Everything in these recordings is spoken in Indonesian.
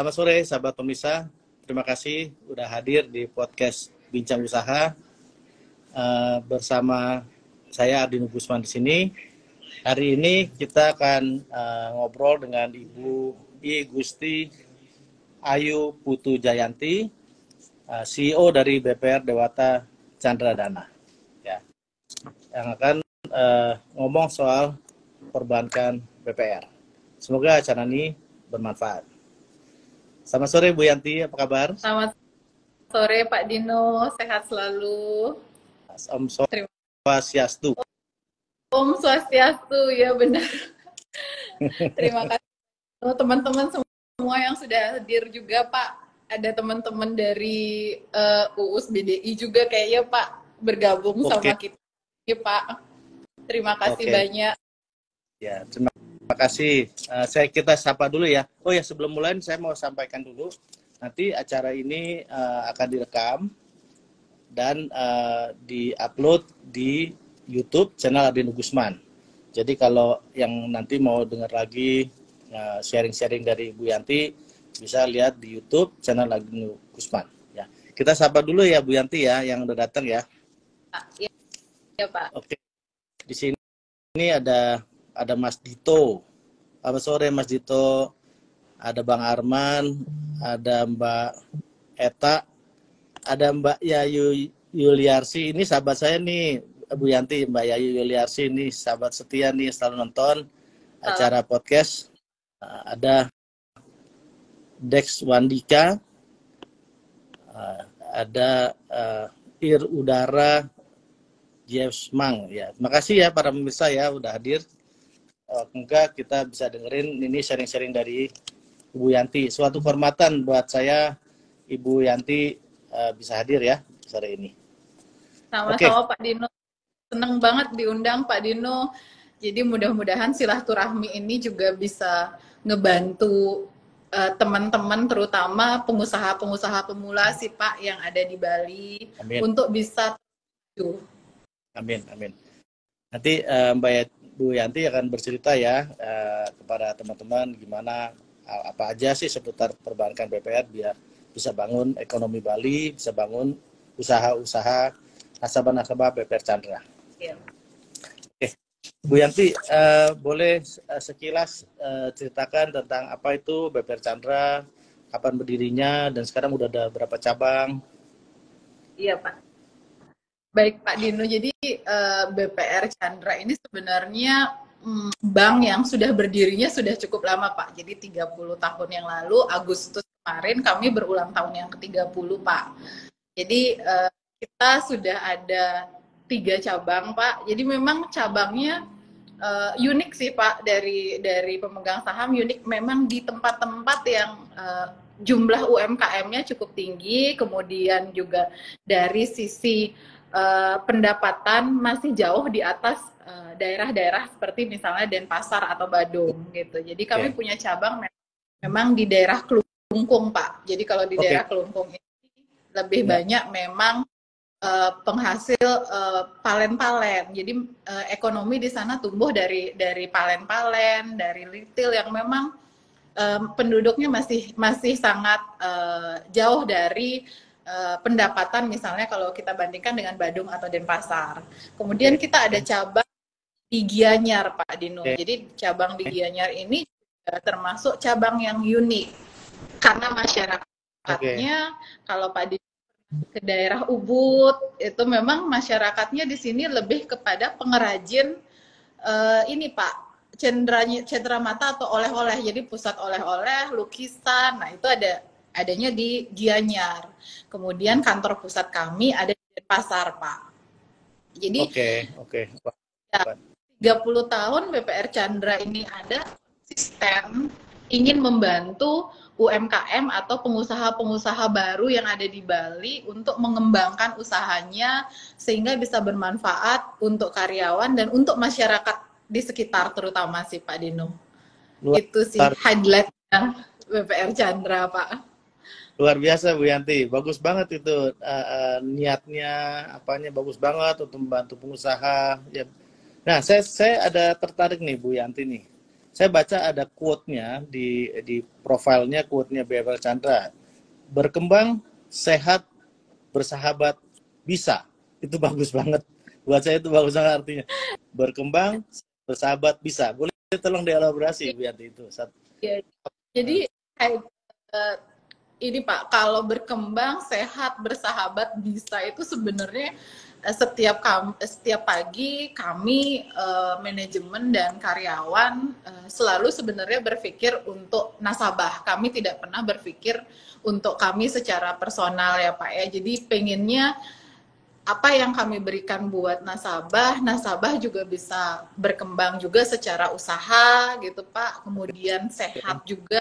Selamat sore, sahabat pemirsa. Terima kasih sudah hadir di podcast Bincang Usaha bersama saya Ardino Gusman di sini. Hari ini kita akan ngobrol dengan Ibu I Gusti Ayu Putu Jayanti, CEO dari BPR Dewata Chandra Dana, ya, yang akan ngomong soal perbankan BPR. Semoga acara ini bermanfaat. Selamat sore Bu Yanti, apa kabar? Selamat sore Pak Dino, sehat selalu. Om Swastiastu. Om Swastiastu, ya benar. Terima kasih teman-teman semua yang sudah hadir juga Pak. Ada teman-teman dari UUS BDI juga kayaknya Pak bergabung sama kita, ya, Pak. Terima kasih banyak. Ya, terima kasih. Kita sapa dulu ya. Oh ya, sebelum mulai saya mau sampaikan dulu. Nanti acara ini akan direkam dan di-upload di YouTube channel Ardino Gusman. Jadi kalau yang nanti mau dengar lagi sharing-sharing dari Bu Yanti, bisa lihat di YouTube channel Ardino Gusman. Ya, kita sapa dulu ya Bu Yanti ya, yang udah datang ya. Ya Pak. Oke. Di sini ada Mas Dito. Selamat sore Mas Dito. Ada Bang Arman, ada Mbak Eta, ada Mbak Yayu Yuliarsi. Ini sahabat saya nih, Bu Yanti. Mbak Yayu Yuliarsi ini sahabat setia nih, selalu nonton acara podcast. Ada Dex Wandika, ada Ir Udara Jeff Mang. Ya, terima kasih ya para pemirsa ya udah hadir. Semoga kita bisa dengerin ini sharing-sharing dari Ibu Yanti. Suatu kehormatan buat saya Ibu Yanti bisa hadir ya sore ini. Sama-sama Pak Dino. Seneng banget diundang Pak Dino. Jadi mudah-mudahan silaturahmi ini juga bisa ngebantu teman-teman, terutama pengusaha-pengusaha pemula sih Pak yang ada di Bali. Amin. Untuk bisa Amin, amin. Nanti Bu Yanti akan bercerita ya kepada teman-teman gimana apa aja sih seputar perbankan BPR biar bisa bangun ekonomi Bali, bisa bangun usaha-usaha nasabah-nasabah BPR Chandra. Ya. Oke, Bu Yanti boleh sekilas ceritakan tentang apa itu BPR Chandra, kapan berdirinya, dan sekarang udah ada berapa cabang? Iya Pak. Baik Pak Dino, jadi BPR Chandra ini sebenarnya bank yang sudah berdirinya sudah cukup lama Pak. Jadi 30 tahun yang lalu, Agustus kemarin kami berulang tahun yang ke-30 Pak. Jadi kita sudah ada 3 cabang Pak. Jadi memang cabangnya unik sih Pak, dari pemegang saham unik memang di tempat-tempat yang jumlah UMKM-nya cukup tinggi, kemudian juga dari sisi pendapatan masih jauh di atas daerah-daerah seperti misalnya Denpasar atau Badung gitu. Jadi kami punya cabang memang di daerah Kelungkung Pak. Jadi kalau di daerah Kelungkung ini lebih banyak memang penghasil palen-palen. Jadi ekonomi di sana tumbuh dari palen-palen, dari retail yang memang penduduknya masih sangat jauh dari pendapatan misalnya kalau kita bandingkan dengan Badung atau Denpasar. Kemudian kita ada cabang di Gianyar Pak Dino. Jadi cabang di Gianyar ini termasuk cabang yang unik karena masyarakatnya kalau Pak Dino ke daerah Ubud itu memang masyarakatnya di sini lebih kepada pengrajin ini Pak, cendera mata atau oleh-oleh. Jadi pusat oleh-oleh, lukisan. Nah, itu adanya di Gianyar. Kemudian kantor pusat kami ada di Pasar, Pak. Jadi ya, 30 tahun BPR Chandra ini ada sistem ingin membantu UMKM atau pengusaha-pengusaha baru yang ada di Bali untuk mengembangkan usahanya sehingga bisa bermanfaat untuk karyawan dan untuk masyarakat di sekitar terutama sih Pak Dino. Itu sih highlightnya BPR Chandra Pak. Luar biasa Bu Yanti, bagus banget itu niatnya, apanya bagus banget untuk membantu pengusaha. Ya. Nah, saya ada tertarik nih Bu Yanti nih. saya baca ada quote-nya di profilnya, quote-nya BPR Chandra. Berkembang, sehat, bersahabat, bisa. Itu bagus banget. Buat saya itu bagus banget artinya. Berkembang, bersahabat, bisa. Boleh tolong dielaborasi Bu Yanti itu. Ya, jadi ini Pak, kalau berkembang, sehat, bersahabat, bisa itu sebenarnya setiap pagi kami manajemen dan karyawan selalu sebenarnya berpikir untuk nasabah. Kami tidak pernah berpikir untuk kami secara personal ya Pak ya. Jadi pengennya apa yang kami berikan buat nasabah, nasabah juga bisa berkembang juga secara usaha gitu Pak. Kemudian sehat juga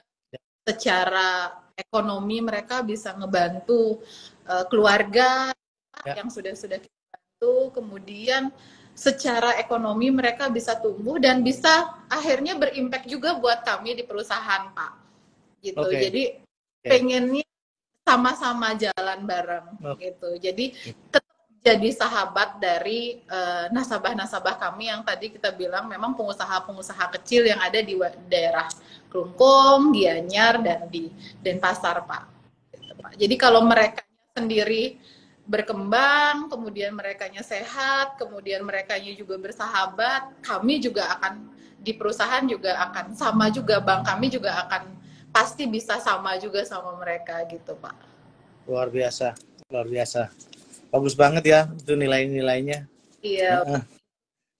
secara ekonomi, mereka bisa ngebantu keluarga yang sudah kita bantu. Kemudian secara ekonomi mereka bisa tumbuh dan bisa akhirnya berimpact juga buat kami di perusahaan Pak. Gitu. Jadi pengennya sama-sama jalan bareng gitu. Jadi tetap jadi sahabat dari nasabah-nasabah kami yang tadi kita bilang memang pengusaha-pengusaha kecil yang ada di daerah Klungkung, Gianyar, dan di Denpasar, Pak. Gitu, Pak. Jadi kalau mereka sendiri berkembang, kemudian merekanya sehat, kemudian merekanya juga bersahabat, kami juga akan di perusahaan juga akan sama juga, bank kami juga akan pasti bisa sama juga sama mereka gitu, Pak. Luar biasa, luar biasa. Bagus banget ya itu nilai-nilainya. Iya.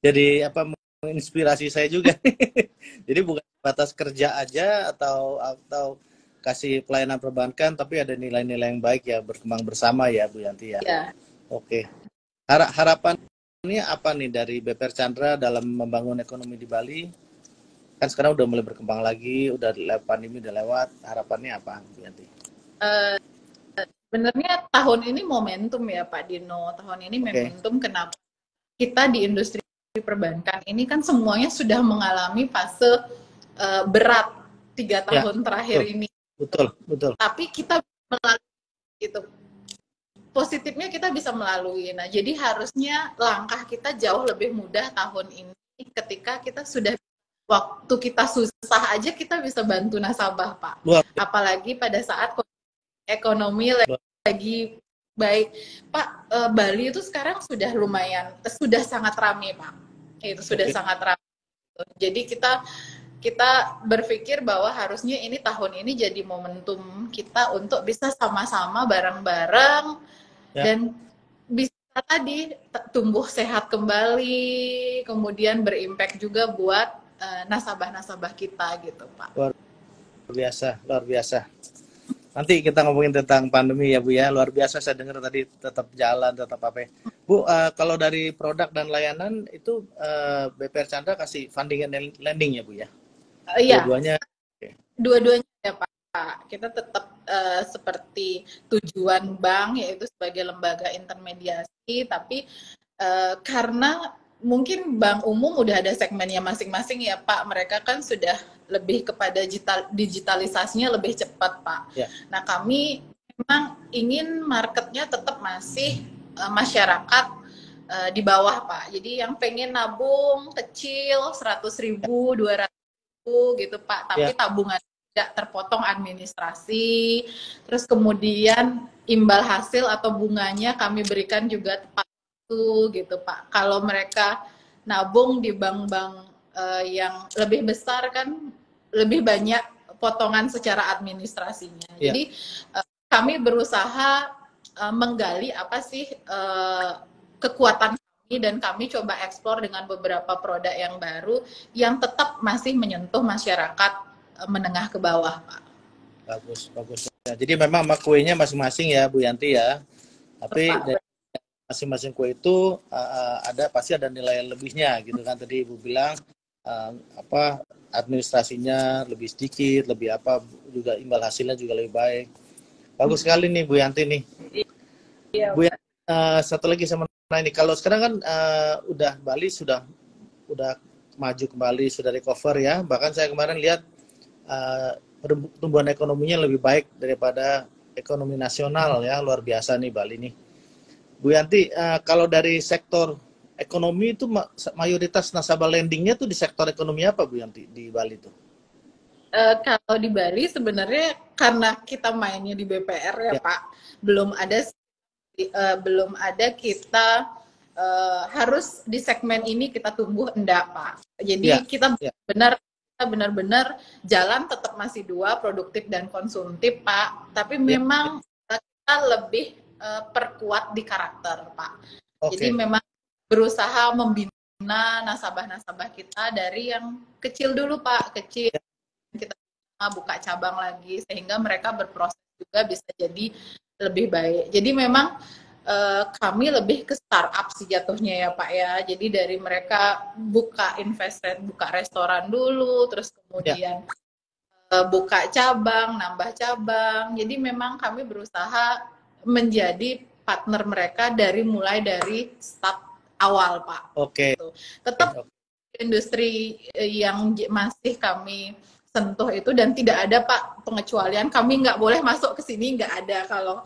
Jadi apa menginspirasi saya juga. Jadi bukan batas kerja aja atau kasih pelayanan perbankan, tapi ada nilai-nilai yang baik ya, berkembang bersama ya Bu Yanti ya. Iya. Oke. Harapannya apa nih dari BPR Chandra dalam membangun ekonomi di Bali? Kan sekarang udah mulai berkembang lagi, udah pandemi udah lewat. Harapannya apa Bu Yanti? Sebenarnya tahun ini momentum ya Pak Dino. Tahun ini momentum kenapa kita di industri perbankan ini kan semuanya sudah mengalami fase berat 3 tahun terakhir ini. Betul. Tapi kita melalui itu. Positifnya kita bisa melalui. Nah, jadi harusnya langkah kita jauh lebih mudah tahun ini ketika kita sudah waktu kita susah aja kita bisa bantu nasabah, Pak. Apalagi pada saat ekonomi lagi baik. Pak, Bali itu sekarang sudah lumayan, sudah sangat ramai, Pak. Itu sudah sangat ramai. Jadi kita berpikir bahwa harusnya ini tahun ini jadi momentum kita untuk bisa sama-sama bareng-bareng dan bisa tadi tumbuh sehat kembali, kemudian berimpact juga buat nasabah-nasabah kita gitu, Pak. Luar biasa. Nanti kita ngomongin tentang pandemi ya Bu ya, luar biasa saya dengar tadi tetap jalan, tetap apa ya. Bu, kalau dari produk dan layanan itu BPR Chandra kasih funding and lending ya Bu ya? Iya. Dua-duanya ya Pak. Kita tetap seperti tujuan bank yaitu sebagai lembaga intermediasi, tapi karena mungkin bank umum udah ada segmennya masing-masing ya Pak, mereka kan sudah lebih kepada digitalisasinya lebih cepat Pak. Nah kami memang ingin marketnya tetap masih masyarakat di bawah Pak, jadi yang pengen nabung kecil 100.000, 200.000 gitu Pak, tapi tabungan tidak terpotong administrasi, terus kemudian imbal hasil atau bunganya kami berikan juga tepat waktu gitu Pak. Kalau mereka nabung di bank-bank yang lebih besar kan lebih banyak potongan secara administrasinya. Jadi kami berusaha menggali apa sih kekuatan kami dan kami coba eksplor dengan beberapa produk yang baru yang tetap masih menyentuh masyarakat menengah ke bawah, Pak. Bagus. Jadi memang kuenya masing-masing ya, Bu Yanti ya. Tapi dari masing-masing kue itu pasti ada nilai lebihnya gitu kan. Tadi Ibu bilang administrasinya lebih sedikit, lebih juga imbal hasilnya juga lebih baik. Bagus sekali nih Bu Yanti nih. Iya, Bu Yanti, satu lagi sama ini, kalau sekarang kan udah Bali sudah maju kembali, sudah recover ya. Bahkan saya kemarin lihat pertumbuhan ekonominya lebih baik daripada ekonomi nasional ya, luar biasa nih Bali nih. Bu Yanti, kalau dari sektor ekonomi itu mayoritas nasabah lendingnya tuh di sektor ekonomi apa Bu Yanti di Bali tuh? Kalau di Bali sebenarnya karena kita mainnya di BPR ya Ya, Pak, belum ada kita harus di segmen ini kita tumbuh, enggak Pak. ya, Jadi kita ya, benar-benar jalan tetap masih dua, produktif dan konsumtif Pak. Tapi ya, ya. memang kita lebih perkuat di karakter Pak. Jadi Oke. memang berusaha membina nasabah-nasabah kita dari yang kecil dulu Pak, kecil Ya, kita buka cabang lagi sehingga mereka berproses juga bisa jadi lebih baik. Jadi memang kami lebih ke startup sih jatuhnya ya Pak ya. Jadi dari mereka buka buka restoran dulu, terus ya. kemudian buka cabang, nambah cabang. Jadi memang kami berusaha menjadi partner mereka mulai dari start awal Pak. Oke. Gitu. Tetap Oke. industri yang masih kami sentuh itu dan tidak ada Pak pengecualian, kami nggak boleh masuk ke sini, nggak ada. Kalau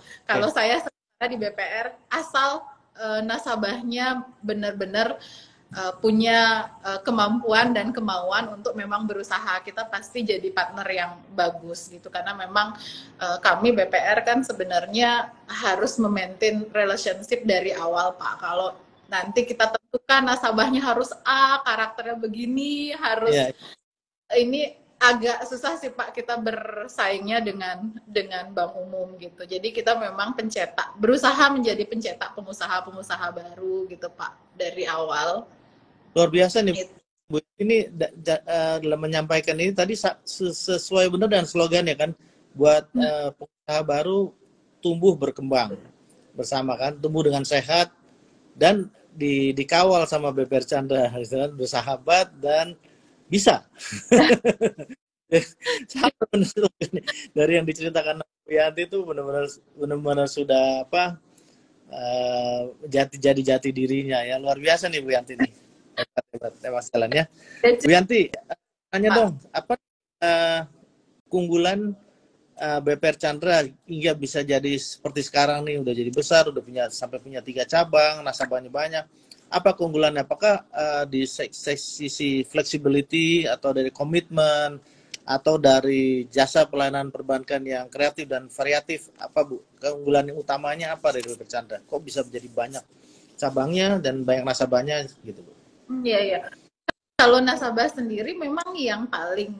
Oke. saya di BPR asal nasabahnya benar-benar punya kemampuan dan kemauan untuk memang berusaha, kita pasti jadi partner yang bagus gitu, karena memang kami BPR kan sebenarnya harus memaintain relationship dari awal Pak. Kalau nanti kita tentukan nasabahnya harus A, karakternya begini, harus Ya, ini agak susah sih Pak kita bersaingnya dengan bank umum gitu. Jadi kita memang berusaha menjadi pencetak pengusaha-pengusaha baru gitu Pak dari awal. luar biasa nih Gitu. Bu. Ini dalam menyampaikan ini tadi sesuai benar dengan slogannya kan, buat pengusaha baru tumbuh berkembang bersama kan, tumbuh dengan sehat dan dikawal sama BPR Chandra, bersahabat dan bisa. Sama benar dari yang diceritakan Bu Yanti itu benar-benar sudah apa, jati dirinya ya, luar biasa nih Bu Yanti nih, hebat sekalian ya. Bu Yanti, tanya dong, apa keunggulan BPR Chandra hingga bisa jadi seperti sekarang nih, udah jadi besar, udah sampai punya 3 cabang, nasabahnya banyak. Apa keunggulannya? Apakah di sisi flexibility atau dari komitmen atau dari jasa pelayanan perbankan yang kreatif dan variatif? Apa Bu? Keunggulan yang utamanya apa dari BPR Chandra? Kok bisa menjadi banyak cabangnya dan banyak nasabahnya gitu Bu? Iya, iya. Kalau nasabah sendiri memang yang paling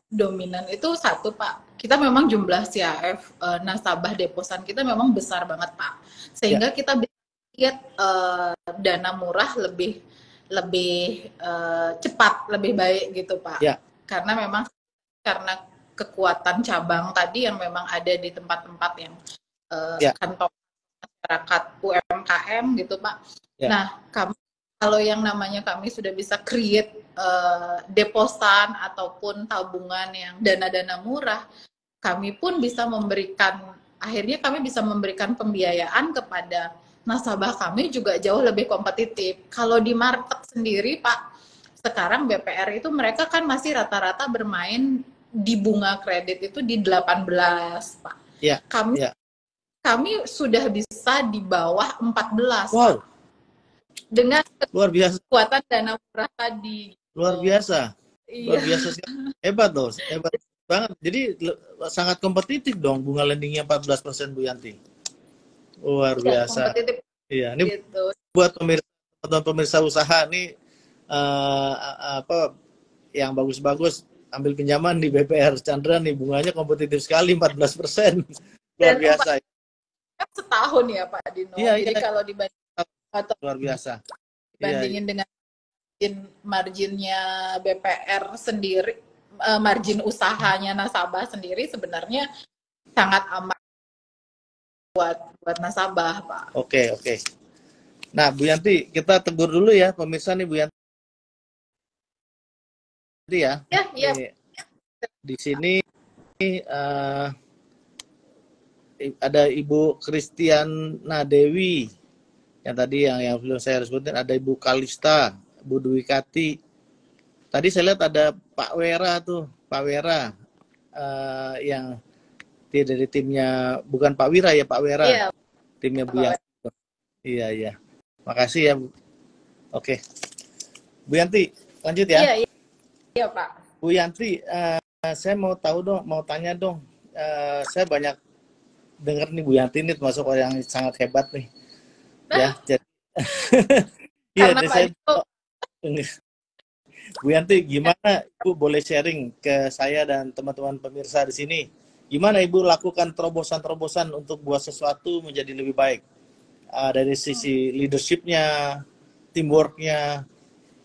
dominan itu satu Pak. Kita memang jumlah CAF nasabah deposan kita memang besar banget Pak. Ya, Sehingga kita bisa lihat dana murah lebih cepat, lebih baik gitu Pak. ya, Karena memang karena kekuatan cabang tadi yang memang ada di tempat-tempat yang ya, kantong masyarakat UMKM gitu Pak. ya, Nah, kalau yang namanya kami sudah bisa create deposan ataupun tabungan yang dana-dana murah, kami pun bisa akhirnya kami bisa memberikan pembiayaan kepada nasabah kami juga jauh lebih kompetitif. Kalau di market sendiri Pak, sekarang BPR itu mereka kan masih rata-rata bermain di bunga kredit itu di 18 Pak. ya, Kami ya. kami sudah bisa di bawah 14 Pak. Wow, Dengan luar biasa. kekuatan dana murah tadi. Luar biasa. Luar Iya. biasa sih. Hebat loh, hebat banget. Jadi sangat kompetitif dong bunga lendingnya 14% Bu Yanti. Luar Ya, biasa. kompetitif Iya, ini gitu. buat pemirsa usaha nih apa yang bagus-bagus ambil pinjaman di BPR Chandra nih, bunganya kompetitif sekali 14%. Luar Dan biasa. setahun ya Pak Dino. Iya, Jadi iya. kalau Luar biasa. dibandingin Iya, dengan marginnya BPR sendiri, margin usahanya nasabah sendiri sebenarnya sangat aman buat nasabah Pak. Oke, oke. Nah, Bu Yanti, kita tegur dulu ya pemirsa nih Bu Yanti ya. Ya, iya. Di sini ada Ibu Kristiana Dewi yang tadi yang belum saya sebutin, ada Ibu Kalista, Bu Dwi Kati. Tadi saya lihat ada Pak Wera tuh, Pak Wera yang dari timnya, bukan Pak Wira ya, Pak Wera. Iya. Timnya Bu Yanti. Iya, iya. Makasih ya Bu. Oke, Bu Yanti, lanjut ya. Iya, iya, iya Pak. Bu Yanti, saya mau tahu dong, mau tanya dong. Saya banyak dengar nih Bu Yanti ini termasuk orang yang sangat hebat nih. Ya, jadi iya, Karena Pak saya Dino, Bu Yanti, gimana Ibu boleh sharing ke saya dan teman-teman pemirsa di sini? Gimana Ibu lakukan terobosan-terobosan untuk buat sesuatu menjadi lebih baik? Dari sisi leadership-nya, teamwork-nya,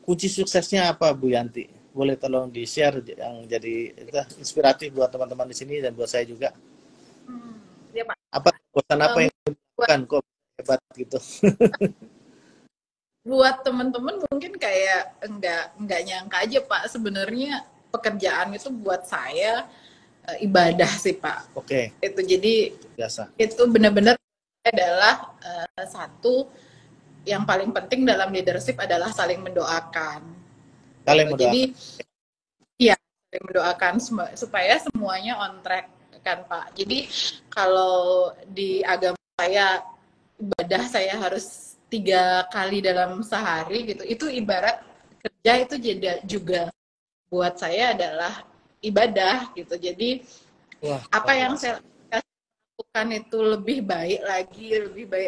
kunci suksesnya apa Bu Yanti? Boleh tolong di-share yang jadi inspiratif buat teman-teman di sini dan buat saya juga. ya Pak. Apa terobosan apa yang Buat, dilakukan kok hebat gitu? buat teman-teman mungkin kayak enggak nyangka aja Pak, sebenarnya pekerjaan itu buat saya ibadah sih Pak. Oke, Itu jadi biasa. itu benar-benar adalah satu yang paling penting dalam leadership adalah saling mendoakan. Kalian Gitu. mendoakan. Jadi ya saling mendoakan supaya semuanya on track kan Pak. Jadi kalau di agama saya ibadah saya harus 3 kali dalam sehari gitu. Itu ibarat kerja itu juga buat saya adalah ibadah gitu. Jadi Wah, apa luar yang biasa. saya lakukan itu lebih baik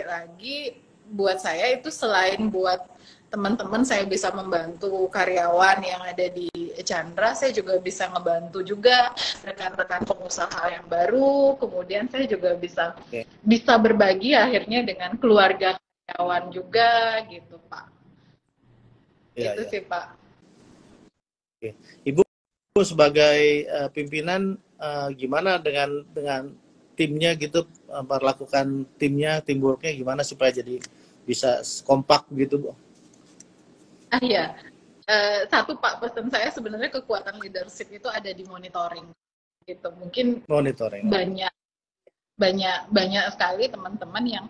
lagi buat saya itu selain buat teman-teman saya bisa membantu karyawan yang ada di Chandra, saya juga bisa ngebantu juga rekan-rekan pengusaha yang baru, kemudian saya juga Oke, bisa berbagi akhirnya dengan keluarga karyawan juga gitu Pak. iya, Itu iya. sih Pak. Oke. Ibu sebagai pimpinan gimana dengan timnya gitu, melakukan timnya, teamworknya gimana supaya jadi bisa kompak gitu, Bu? Ah iya, satu Pak, pesan saya sebenarnya kekuatan leadership itu ada di monitoring gitu. Mungkin Monitoring. banyak banyak banyak sekali teman-teman yang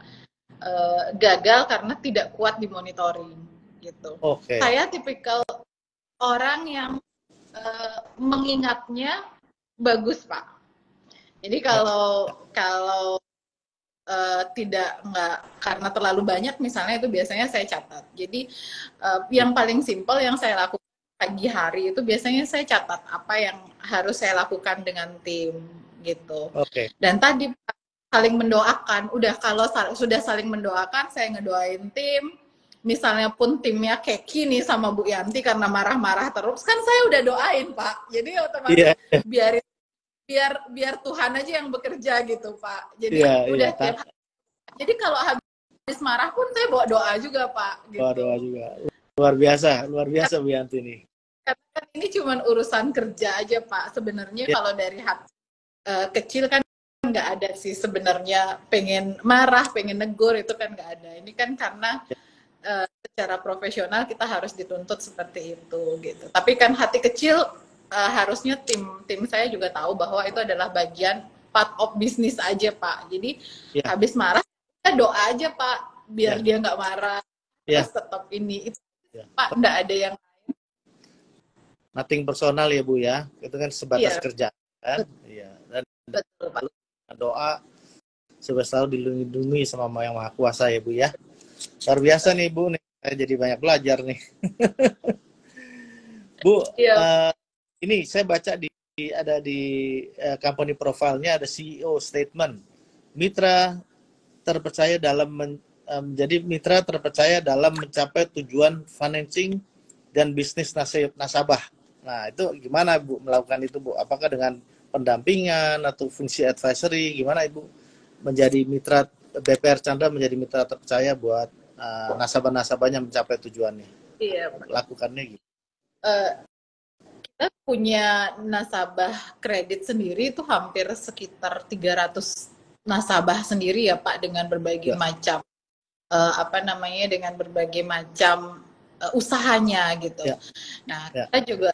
gagal karena tidak kuat di monitoring gitu. Oke. Saya tipikal orang yang mengingatnya bagus Pak. Jadi Ya, kalau tidak nggak karena terlalu banyak misalnya itu biasanya saya catat. Jadi yang paling simpel yang saya lakukan pagi hari itu biasanya saya catat apa yang harus saya lakukan dengan tim gitu. oke. Dan tadi saling mendoakan. Udah kalau sudah saling mendoakan, saya ngedoain tim. Misalnya pun timnya keki nih sama Bu Yanti karena marah-marah terus, kan saya udah doain Pak. Jadi otomatis Iya, biar biar Tuhan aja yang bekerja gitu Pak. Jadi iya, iya. udah tiap hari. Jadi kalau habis marah pun saya bawa doa juga Pak Doa gitu. juga. Luar biasa Bu Yanti nih. Karena kan ini cuma urusan kerja aja Pak. Sebenarnya Ya, kalau dari hati kecil kan nggak ada sih sebenarnya pengen marah, pengen negur itu kan nggak ada. Ini kan karena secara profesional kita harus dituntut seperti itu gitu. Tapi kan hati kecil harusnya tim saya juga tahu bahwa itu adalah bagian part of bisnis aja Pak. Jadi ya, habis marah kita doa aja Pak biar ya, dia nggak marah ya, terus tetap ini itu ya. Pak nggak ada yang Nothing personal ya Bu ya. Itu kan sebatas iya kerjaan. Iya. Dan betul Pak. doa supaya selalu dilindungi sama Yang Maha Kuasa ya Bu ya. Luar biasa nih Bu nih. Saya jadi banyak belajar nih. Bu, Iya. ini saya baca ada di company profile-nya ada CEO statement. Mitra terpercaya dalam menjadi mitra terpercaya dalam mencapai tujuan financing dan bisnis nasabah. Nah, itu gimana Bu melakukan itu Bu? Apakah dengan pendampingan atau fungsi advisory? Gimana Ibu menjadi mitra BPR Chandra menjadi mitra terpercaya buat nasabah-nasabahnya mencapai tujuannya? Iya, Lakukannya gitu. Kita punya nasabah kredit sendiri itu hampir sekitar 300 nasabah sendiri ya Pak dengan berbagai Ya, macam dengan berbagai macam usahanya gitu. ya, Nah, ya. kita juga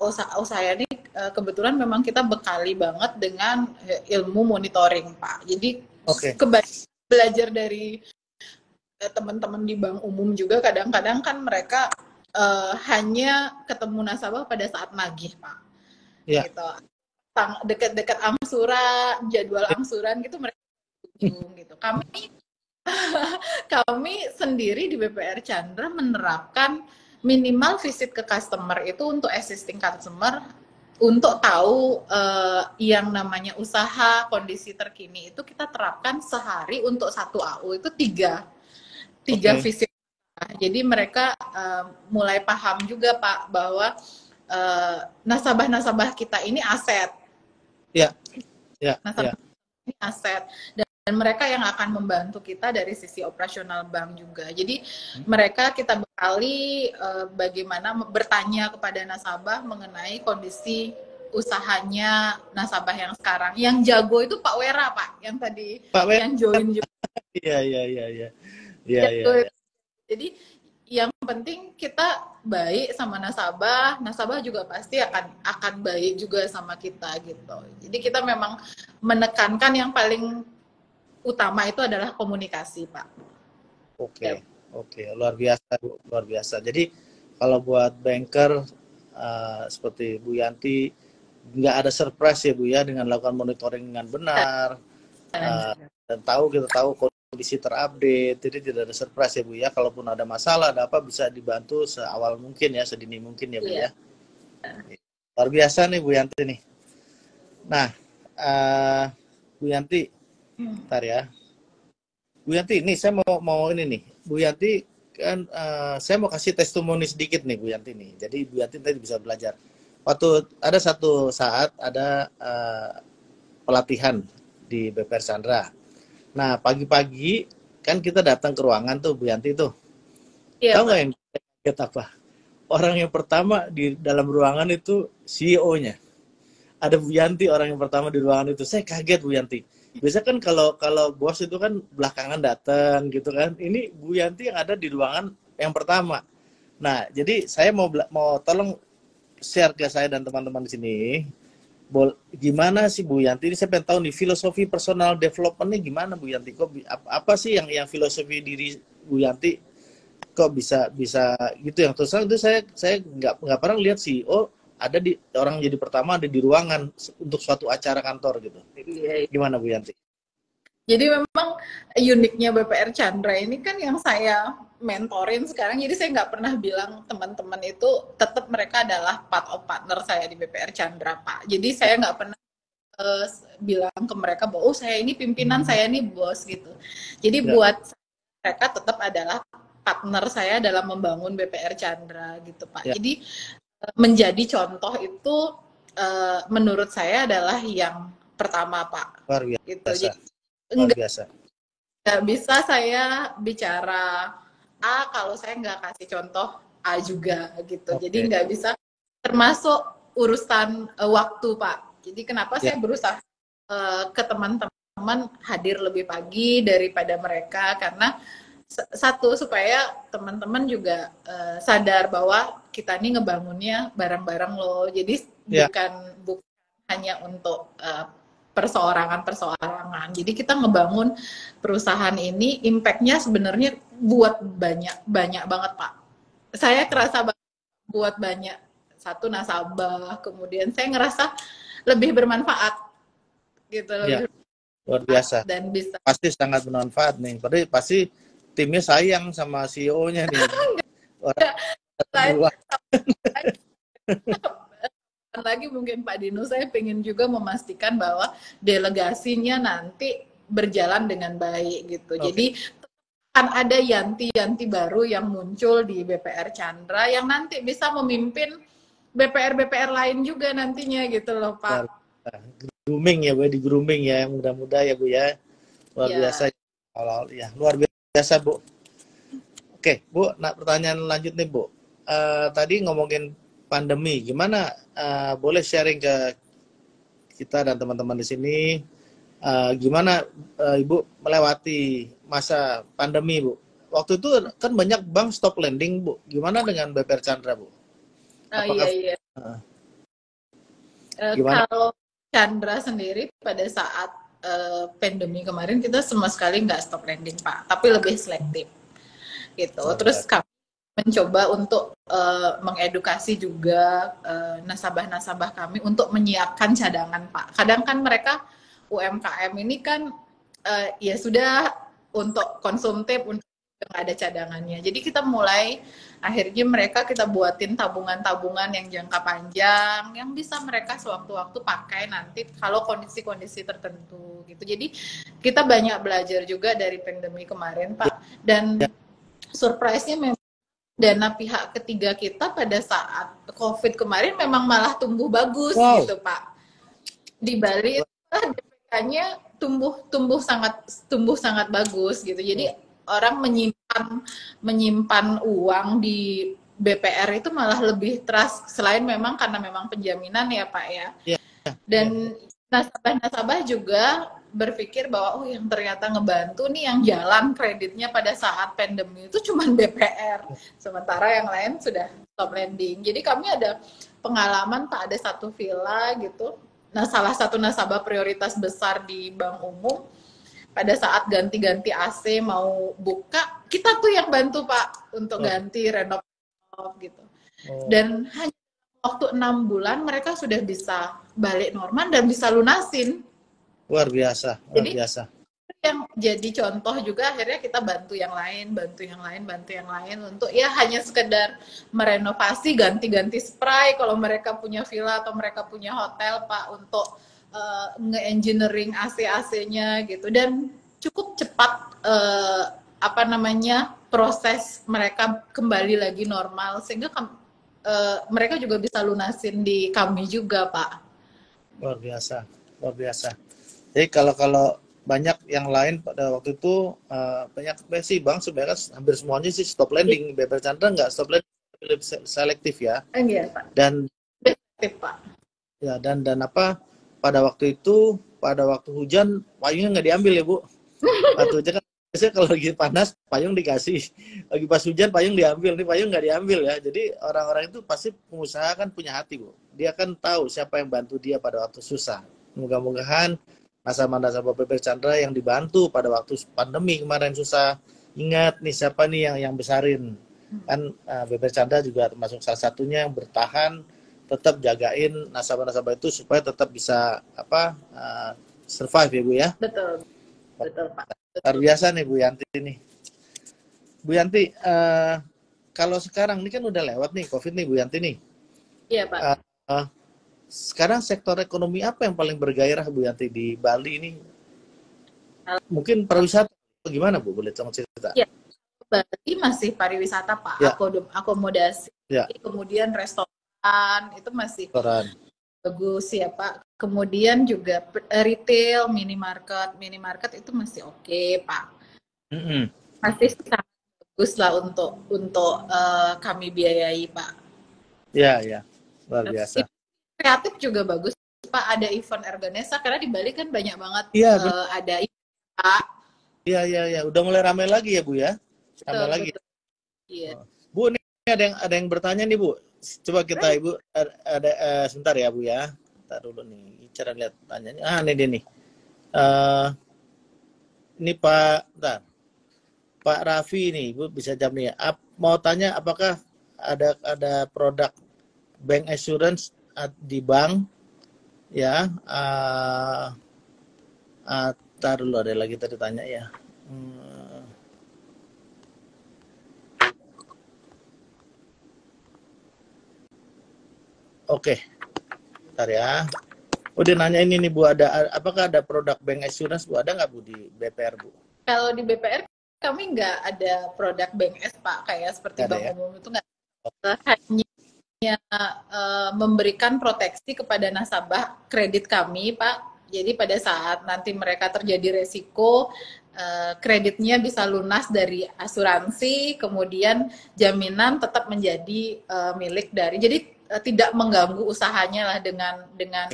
usaha ini kebetulan memang kita bekali banget dengan ilmu monitoring Pak. Jadi Oke. belajar dari teman-teman di bank umum juga kadang-kadang kan mereka hanya ketemu nasabah pada saat nagih Pak. Ya. Gitu. Dekat-dekat angsuran, jadwal angsuran gitu mereka gitu. Kami Kami sendiri di BPR Chandra menerapkan minimal visit ke customer itu untuk existing customer untuk tahu yang namanya usaha kondisi terkini itu kita terapkan sehari untuk satu AU itu tiga Oke. visit. Jadi mereka mulai paham juga Pak bahwa nasabah-nasabah kita ini aset. Ya, ya, ya. Nasabah ini aset dan mereka yang akan membantu kita dari sisi operasional bank juga. Jadi mereka kita bekali bagaimana bertanya kepada nasabah mengenai kondisi usahanya nasabah yang sekarang. Yang jago itu Pak Wera Pak, yang tadi Pak Wen. yang join juga. Iya, iya, iya, iya. Iya, iya, Jago. iya. Jadi yang penting kita baik sama nasabah, nasabah juga pasti akan baik juga sama kita gitu. Jadi kita memang menekankan yang paling utama itu adalah komunikasi, Pak. Oke, Ya. oke, luar biasa, Bu. Luar biasa. Jadi kalau buat banker seperti Bu Yanti, nggak ada surprise ya Bu ya dengan lakukan monitoring dengan benar dan kita tahu kondisi terupdate, jadi tidak ada surprise ya Bu ya. Kalaupun ada masalah, ada apa bisa dibantu seawal mungkin ya, sedini mungkin ya Bu ya. Luar biasa nih Bu Yanti nih. Nah, Bu Yanti, bentar ya. Bu Yanti, ini saya mau ini nih. Bu Yanti kan saya mau kasih testimoni sedikit nih Bu Yanti nih. Jadi Bu Yanti tadi bisa belajar. Waktu ada satu saat ada pelatihan di BPR Chandra. Nah, pagi-pagi kan kita datang ke ruangan tuh Bu Yanti tuh. Iya, Tahu Pak. nggak yang kaget apa? Orang yang pertama di dalam ruangan itu CEO-nya. Ada Bu Yanti orang yang pertama di ruangan itu. Saya kaget Bu Yanti. Biasa kan kalau bos itu kan belakangan datang gitu kan. Ini Bu Yanti yang ada di ruangan yang pertama. Nah, jadi saya mau tolong share ke saya dan teman-teman di sini. Gimana sih Bu Yanti ini, saya pengen tahu nih filosofi personal development-nya gimana Bu Yanti? Kok apa sih yang filosofi diri Bu Yanti kok bisa gitu, yang terus terang itu saya nggak pernah lihat CEO ada di orang jadi pertama ada di ruangan untuk suatu acara kantor gitu. Iya. Gimana Bu Yanti? Jadi memang uniknya BPR Chandra ini kan yang saya mentorin sekarang, jadi saya nggak pernah bilang teman-teman itu tetap mereka adalah part of partner saya di BPR Chandra, Pak. Jadi saya nggak pernah bilang ke mereka bahwa oh saya ini pimpinan, saya ini bos gitu. Jadi Ya. buat mereka tetap adalah partner saya dalam membangun BPR Chandra gitu, Pak. Ya. Jadi menjadi contoh itu menurut saya adalah yang pertama, Pak. Luar biasa. Gitu. Jadi Luar biasa. nggak bisa saya bicara A kalau saya nggak kasih contoh A juga gitu. Oke. Jadi nggak bisa, termasuk urusan waktu, Pak. Jadi kenapa Ya. saya berusaha ke teman-teman hadir lebih pagi daripada mereka, karena satu supaya teman-teman juga sadar bahwa kita ini ngebangunnya bareng-bareng loh. Jadi Ya. bukan hanya untuk perseorangan. Jadi kita ngebangun perusahaan ini, impact-nya sebenarnya buat banyak banget, Pak. Saya kerasa buat banyak, satu nasabah, kemudian saya ngerasa lebih bermanfaat gitu. Ya. Luar biasa. Dan bisa Pasti sangat bermanfaat nih. Pasti timnya sayang sama CEO-nya nih. Orang lagi mungkin Pak Dino, saya pengen juga memastikan bahwa delegasinya nanti berjalan dengan baik gitu. Okay. Jadi akan ada Yanti baru yang muncul di BPR Chandra yang nanti bisa memimpin BPR lain juga nantinya gitu loh Pak. Grooming ya Bu, di grooming ya, mudah-mudah ya Bu ya. Luar biasa. Ya, luar biasa Bu. Oke Bu, nah pertanyaan lanjut nih Bu. Tadi ngomongin pandemi, gimana boleh sharing ke kita dan teman-teman di sini gimana Ibu melewati masa pandemi Bu? Waktu itu kan banyak bank stop lending Bu, gimana dengan BPR Chandra Bu? Apakah, iya. Kalau Chandra sendiri pada saat pandemi kemarin kita sama sekali nggak stop lending Pak, tapi lebih selektif gitu. Terus kami mencoba untuk mengedukasi juga nasabah-nasabah kami untuk menyiapkan cadangan Pak. Kadang kan mereka UMKM ini kan ya sudah untuk konsumtif, untuk nggak ada cadangannya. Jadi kita mulai akhirnya mereka kita buatin tabungan-tabungan yang jangka panjang yang bisa mereka sewaktu-waktu pakai nanti kalau kondisi-kondisi tertentu gitu. Jadi kita banyak belajar juga dari pandemi kemarin Pak, dan surprise-nya memang dana pihak ketiga kita pada saat COVID kemarin memang malah tumbuh bagus gitu Pak. Di Bali DPK-nya tumbuh sangat bagus gitu. Jadi orang menyimpan uang di BPR itu malah lebih trust, selain memang karena memang penjaminan ya Pak ya. Dan nasabah-nasabah juga berpikir bahwa oh yang ternyata ngebantu nih yang jalan kreditnya pada saat pandemi itu cuma BPR, sementara yang lain sudah stop lending. Jadi kami ada pengalaman Pak, ada satu villa gitu. Nah, salah satu nasabah prioritas besar di Bank Umum pada saat ganti-ganti AC mau buka, kita tuh yang bantu Pak untuk ganti renov gitu. Dan hanya waktu 6 bulan mereka sudah bisa balik normal dan bisa lunasin. Luar biasa, luar biasa. Yang jadi contoh juga akhirnya kita bantu yang lain untuk ya hanya sekedar merenovasi, ganti-ganti spray kalau mereka punya villa atau mereka punya hotel Pak, untuk nge-engineering AC-AC-nya gitu, dan cukup cepat proses mereka kembali lagi normal sehingga mereka juga bisa lunasin di kami juga Pak. Luar biasa, luar biasa. Jadi kalau banyak yang lain pada waktu itu banyak sih Bang sebenarnya hampir semuanya sih stop lending. BPR Chandra nggak stop lending, lebih selektif ya. Iya Pak. Dan selektif Pak. Ya dan pada waktu itu pada waktu hujan payungnya nggak diambil ya Bu. Waktu hujan kan biasanya kalau lagi panas payung dikasih, lagi pas hujan payung diambil, nih payung nggak diambil ya. Jadi orang-orang itu pasti pengusaha kan punya hati Bu. Dia kan tahu siapa yang bantu dia pada waktu susah. Moga-mogahan nasabah BPR Chandra yang dibantu pada waktu pandemi kemarin susah, ingat nih siapa nih yang besarin. Kan BPR Chandra juga termasuk salah satunya yang bertahan, tetap jagain nasabah-nasabah itu supaya tetap bisa survive ya Bu ya. Betul Pak. Luar biasa nih Bu Yanti nih. Bu Yanti, kalau sekarang ini kan udah lewat nih COVID nih Bu Yanti nih. Iya Pak. Sekarang sektor ekonomi apa yang paling bergairah Bu Yanti di Bali ini? Mungkin pariwisata, gimana Bu? Boleh cerita? Ya, Bali masih pariwisata Pak, ya. Akomodasi, ya. Kemudian restoran itu masih bagus ya Pak. Kemudian juga retail, minimarket itu masih oke Pak. Masih sangat bagus lah untuk kami biayai Pak. Ya, luar biasa. Kreatif juga bagus Pak, ada event Erganesa karena di Bali kan banyak banget ada event Pak. Iya, udah mulai ramai lagi ya Bu ya. Ramai lagi. Iya. Bu, ini ada yang bertanya nih Bu. Coba kita Ibu ada sebentar ya Bu ya. Entar dulu nih, cara lihat tanyanya. Ini dia nih. Ini Pak Raffi nih, Ibu bisa jawab nih. Mau tanya apakah ada produk bank assurance di bank ya? Ntar dulu ada lagi tadi tanya ya. Oke, ntar ya. Udah nanya ini nih Bu, apakah ada produk bank assurance Bu? Ada nggak Bu di BPR Bu? Kalau di BPR kami nggak ada produk bank S Pak, kayak seperti Bank Umum itu nggak. Hanya memberikan proteksi kepada nasabah kredit kami Pak. Jadi pada saat nanti mereka terjadi resiko, kreditnya bisa lunas dari asuransi, kemudian jaminan tetap menjadi milik dari. Jadi tidak mengganggu usahanya lah dengan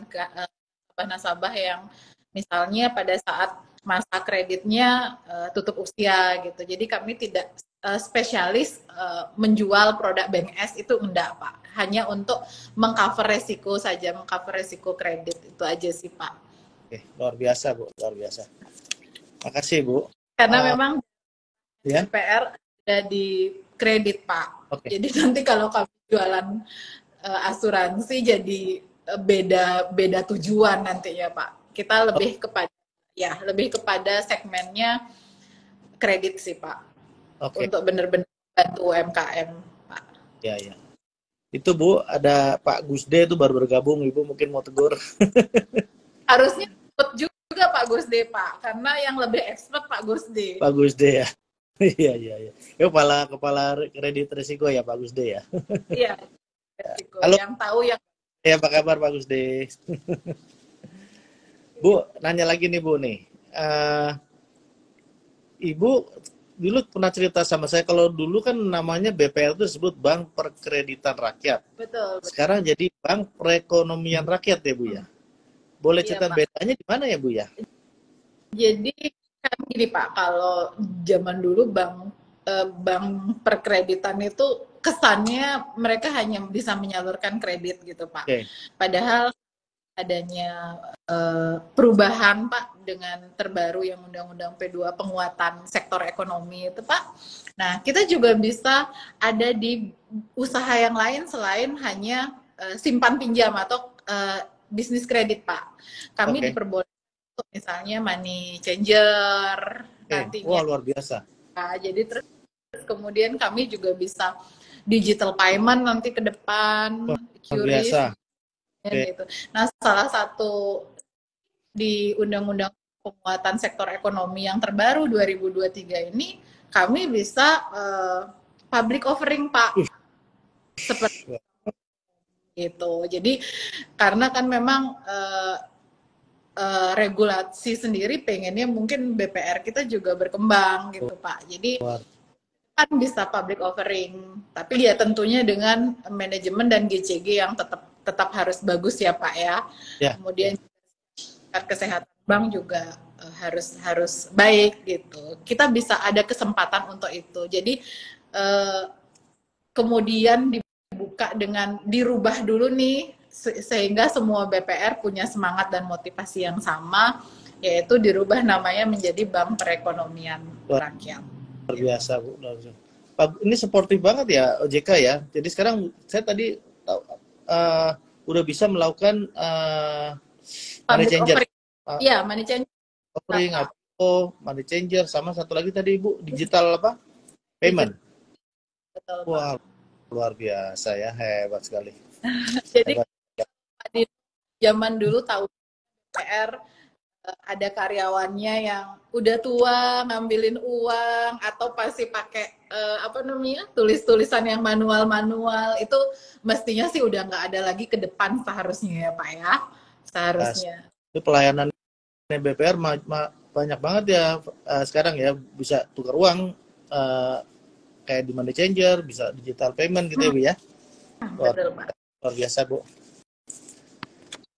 nasabah yang misalnya pada saat masa kreditnya tutup usia gitu. Jadi kami tidak spesialis menjual produk bank S, itu enggak Pak. Hanya untuk mengcover resiko saja, mengcover resiko kredit itu aja sih Pak. Oke, luar biasa Bu, luar biasa. Makasih Bu. Karena memang BPR ada di kredit Pak. Jadi nanti kalau kami jualan asuransi jadi beda tujuan nantinya Pak. Kita lebih kepada segmennya kredit sih Pak, Oke. untuk benar-benar bantu UMKM Pak. Ya, ya. Itu Bu, ada Pak Gusde itu baru bergabung, Ibu mungkin mau tegur. Harusnya ikut juga Pak Gusde Pak, karena yang lebih expert Pak Gusde. Pak Gusde ya. Iya, iya, iya. Ya, kepala kredit risiko ya Pak Gusde ya. Iya, resiko. Halo, Yang tahu yang ya apa kabar Pak Gusde? Bu, nanya lagi nih Bu nih. Ibu dulu pernah cerita sama saya kalau dulu kan namanya BPR itu disebut Bank Perkreditan Rakyat. betul. Sekarang jadi Bank Perekonomian Rakyat ya Bu ya. Boleh Iya, cerita Pak. bedanya di mana ya Bu ya? Jadi kan gini Pak, kalau zaman dulu bank perkreditan itu kesannya mereka hanya bisa menyalurkan kredit gitu Pak. Oke. Padahal adanya perubahan Pak dengan terbaru yang Undang-Undang P2 penguatan sektor ekonomi itu Pak. Nah, kita juga bisa ada di usaha yang lain selain hanya simpan pinjam atau bisnis kredit Pak. Kami diperbolehkan untuk misalnya money changer nantinya. Wah, luar biasa. Nah, jadi terus kemudian kami juga bisa digital payment nanti ke depan, Luar biasa. gitu. Nah, salah satu di Undang-Undang Penguatan Sektor Ekonomi yang terbaru 2023 ini, kami bisa public offering Pak, seperti itu. Jadi karena kan memang regulasi sendiri pengennya mungkin BPR kita juga berkembang gitu Pak. Jadi kan bisa public offering, tapi ya tentunya dengan manajemen dan GCG yang tetap harus bagus ya Pak ya. Kemudian kesehatan bank juga harus baik gitu. Kita bisa ada kesempatan untuk itu. Jadi kemudian dibuka dengan dirubah dulu nih sehingga semua BPR punya semangat dan motivasi yang sama, yaitu dirubah namanya menjadi Bank Perekonomian Rakyat. Luar biasa Bu. Pak, ini suportif banget ya OJK ya. Jadi sekarang saya tadi udah bisa melakukan money changer. Iya, money changer. Offering atau money changer sama satu lagi tadi Ibu digital apa? Payment. Betul, wah, luar biasa ya, hebat sekali. Jadi di zaman dulu tahu PR ada karyawannya yang udah tua ngambilin uang atau pasti pakai apa namanya tulis-tulisan yang manual-manual, itu mestinya sih udah nggak ada lagi ke depan seharusnya ya Pak ya, seharusnya. Itu pelayanan BPR banyak banget ya sekarang ya, bisa tukar uang kayak di money changer, bisa digital payment gitu ya Bu ya. Betul Pak. Luar biasa Bu.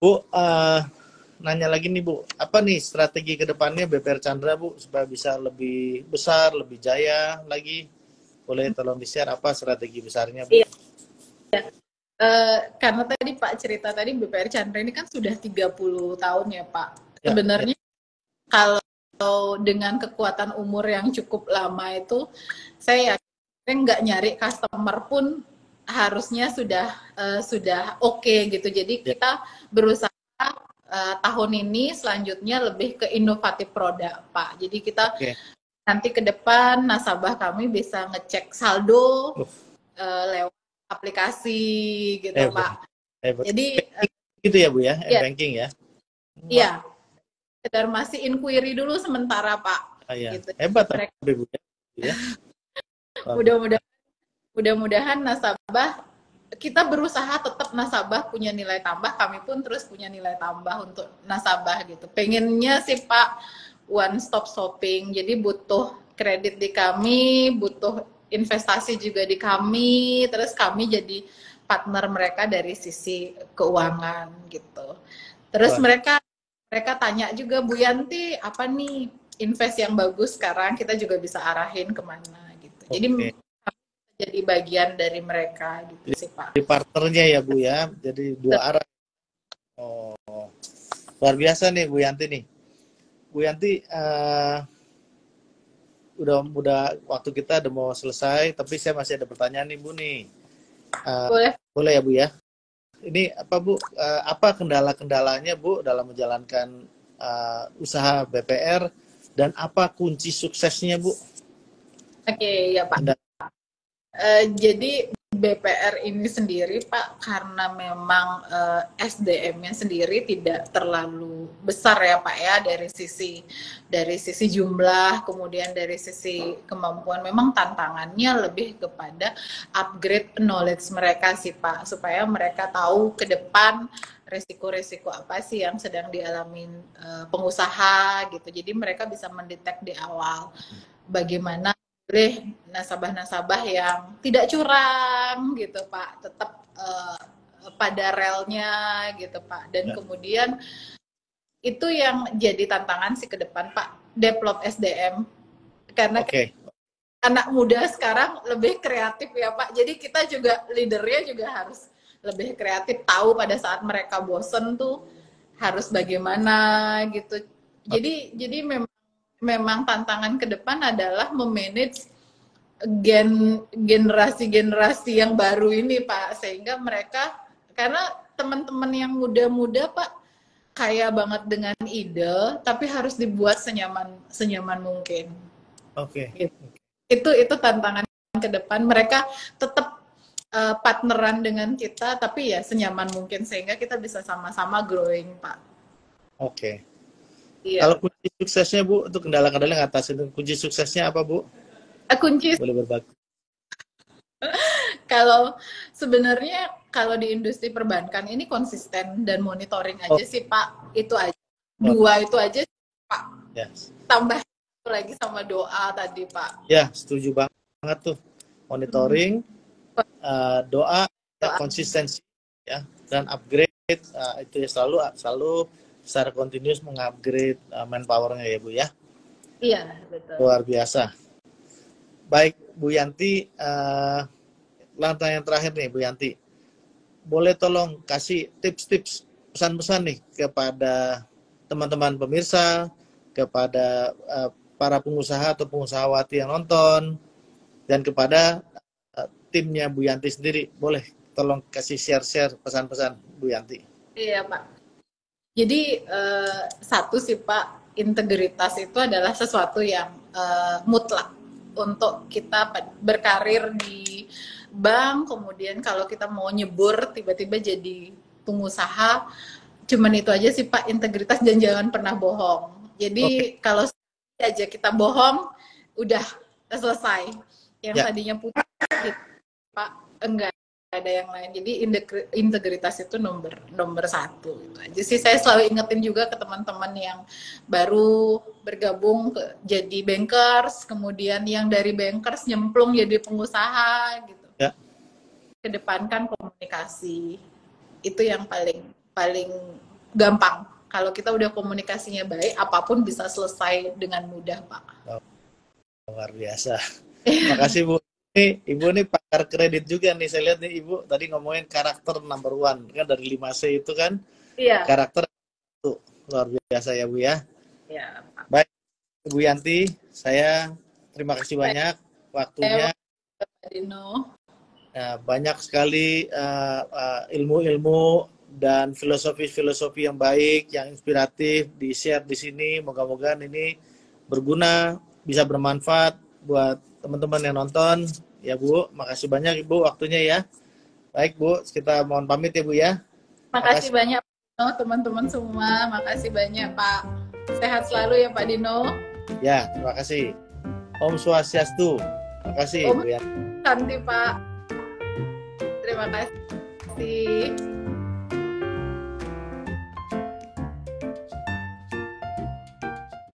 Bu, nanya lagi nih Bu, apa nih strategi ke depannya BPR Chandra Bu supaya bisa lebih besar, lebih jaya lagi? Boleh tolong di-share apa strategi besarnya Bu? Iya. Karena tadi Pak cerita tadi BPR Chandra ini kan sudah 30 tahun ya Pak. Sebenarnya kalau dengan kekuatan umur yang cukup lama itu, saya yakin nggak nyari customer pun harusnya sudah oke gitu. Jadi kita berusaha tahun ini selanjutnya lebih ke inovatif produk Pak. Jadi kita nanti ke depan nasabah kami bisa ngecek saldo lewat aplikasi gitu Pak. Jadi gitu ya Bu ya, banking ya. Iya. Sekedar masih inquiry dulu sementara Pak. Gitu. Hebat Bu ya. Mudah-mudahan nasabah, kita berusaha tetap nasabah punya nilai tambah, kami pun terus punya nilai tambah untuk nasabah gitu. Pengennya sih Pak one stop shopping, jadi butuh kredit di kami, butuh investasi juga di kami, terus kami jadi partner mereka dari sisi keuangan gitu. Terus mereka tanya juga, Bu Yanti apa nih invest yang bagus sekarang, kita juga bisa arahin kemana gitu. Jadi jadi bagian dari mereka gitu sih Pak. Di partnernya ya Bu ya, jadi dua arah. Oh, luar biasa nih Bu Yanti nih. Bu Yanti, udah waktu kita udah mau selesai, tapi saya masih ada pertanyaan nih Bu nih. Boleh ya Bu ya? Ini apa Bu? Apa kendala-kendalanya Bu dalam menjalankan usaha BPR, dan apa kunci suksesnya Bu? Oke, ya Pak. Anda. Jadi BPR ini sendiri Pak, karena memang SDM-nya sendiri tidak terlalu besar ya Pak ya, dari sisi jumlah, kemudian dari sisi kemampuan, memang tantangannya lebih kepada upgrade knowledge mereka sih Pak, supaya mereka tahu ke depan resiko-resiko apa sih yang sedang dialami pengusaha gitu. Jadi mereka bisa mendetek di awal bagaimana boleh nasabah-nasabah yang tidak curang gitu Pak, tetap pada relnya gitu Pak. Dan kemudian itu yang jadi tantangan sih ke depan Pak, develop SDM. Karena anak muda sekarang lebih kreatif ya Pak. Jadi kita juga leadernya juga harus lebih kreatif, tahu pada saat mereka bosen tuh harus bagaimana gitu. Jadi memang tantangan ke depan adalah memanage generasi-generasi yang baru ini Pak, sehingga mereka, karena teman-teman yang muda-muda Pak kaya banget dengan ide, tapi harus dibuat senyaman mungkin. Gitu. Itu tantangan ke depan, mereka tetap partneran dengan kita, tapi ya senyaman mungkin sehingga kita bisa sama-sama growing Pak. Iya. Kalau kunci suksesnya Bu, untuk kendala-kendala ngatasin, kunci suksesnya apa Bu? Kunci boleh berbagi. Kalau sebenarnya kalau di industri perbankan ini konsisten dan monitoring aja sih Pak, itu aja. Dua itu aja Pak. Yes. Tambah lagi sama doa tadi Pak. Ya, setuju banget tuh. Monitoring, doa, konsistensi ya, dan upgrade itu ya, selalu secara kontinus mengupgrade manpower-nya ya Bu ya. Iya, betul. Luar biasa. Baik Bu Yanti, lantai yang terakhir nih Bu Yanti, boleh tolong kasih tips-tips, pesan-pesan nih kepada teman-teman pemirsa, kepada para pengusaha atau pengusahawati yang nonton, dan kepada timnya Bu Yanti sendiri. Boleh tolong kasih share-share pesan-pesan Bu Yanti. Iya Pak. Jadi satu sih Pak, integritas itu adalah sesuatu yang mutlak untuk kita berkarir di bank. Kemudian kalau kita mau nyebur tiba-tiba jadi pengusaha, cuman itu aja sih Pak, integritas, dan jangan pernah bohong. Jadi kalau aja kita bohong, udah selesai. Yang tadinya putih gitu, Pak, enggak ada yang lain. Jadi integritas itu nomor satu. Itu aja sih, saya selalu ingetin juga ke teman-teman yang baru bergabung jadi bankers, kemudian yang dari bankers nyemplung jadi pengusaha gitu. Kedepankan komunikasi, itu yang paling gampang. Kalau kita udah komunikasinya baik, apapun bisa selesai dengan mudah Pak. Luar biasa. Makasih Bu. Ibu nih pakar kredit juga nih, saya lihat nih Ibu tadi ngomongin karakter number one, kan dari 5C itu kan. Iya. Karakter itu luar biasa ya Bu ya. Iya Pak. Baik Bu Yanti, saya terima kasih banyak waktunya. Pak Dino. Nah, banyak sekali ilmu-ilmu dan filosofi-filosofi yang baik, yang inspiratif di-share di sini. Moga-moga ini berguna, bisa bermanfaat buat teman-teman yang nonton. Ya Bu, makasih banyak Ibu waktunya ya. Baik Bu, kita mohon pamit ya Bu ya. Makasih banyak teman-teman semua. Makasih banyak Pak. Sehat selalu ya Pak Dino. Ya, terima kasih. Om Swastiastu. Terima kasih Bu ya. Santi Pak. Terima kasih.